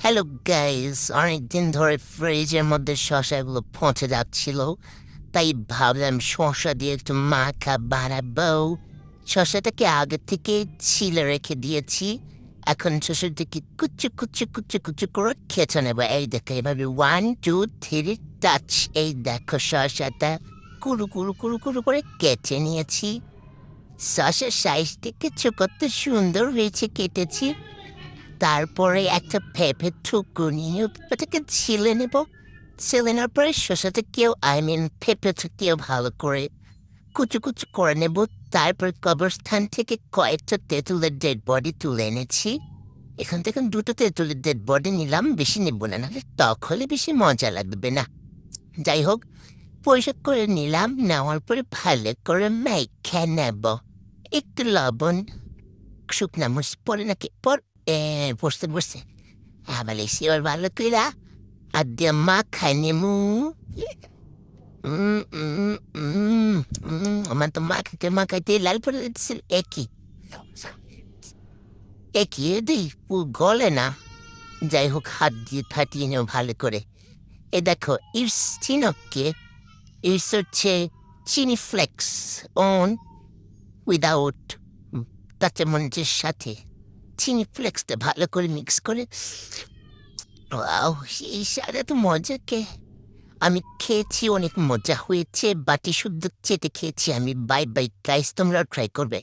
Hello guys, অনেকদিন ধরে ফ্রিজের মধ্যে শসাগুলো পচে যাচ্ছিল, তাই ভাবলাম শসা দিয়ে একটু মাখা বানাবো। শসাটাকে আগে থেকে ছিলে রেখে দিয়েছি। এখন শসাটাকে কুচু কুচু কুচু কুচু করে খেতে নেবো। এই দেখো, এভাবে 1 2 3 টাচ। এই দেখো, শসাটা কুরু কুরু কুরু কুরু করে কেটে নিয়েছি। শসার সাইজটাকে কত সুন্দর হয়েছে কেটেছি। তারপরে একটা পেঁপে টুকরো নিয়ে ওটাকে ছিলে নেব। ছিলে নেওয়ার পরে শসাটাকেও পেঁপেটাকেও ভালো করে কুচু কুচু করে নেব। তারপর কবরস্থান থেকে কয়েকটা তেঁতুলের ডেড বডি তুলে এনেছি। এখান থেকে 2টো তেঁতুলের ডেড বডি নিলাম, বেশি নেব না, নাহলে টক হলে বেশি মজা লাগবে না। যাই হোক, পরিষ্কার করে নিলাম। নেওয়ার পরে ভালো করে মেখে নেব। একটু লবণ, শুকনা মরিচ পরে নাকি পর বসতে বসতে আবার ভালো কইরা আর দিয়ে মাখায় নেমু। আমার তো মাখাইতে মাখাইতে লাল পরে দিচ্ছিল। একই একই এদিই গলে না। যাই হোক, হাত দিয়ে ফাটিয়ে নেও ভালো করে। এ দেখো, ইটস চিনককে ইটস হচ্ছে চিনি ফ্লেক্স অন উইদাউট কাঁচামরিচের সাথে। চিনি ফ্লেক্সটা ভালো করে মিক্স করে, ওয়াও, এই স্বাদে তো মজা কে! আমি খেয়েছি, অনেক মজা হয়েছে। বাটি শুদ্ধ চেটে খেয়েছি আমি। বাই বাই গাইস, তোমরাও ট্রাই করবে।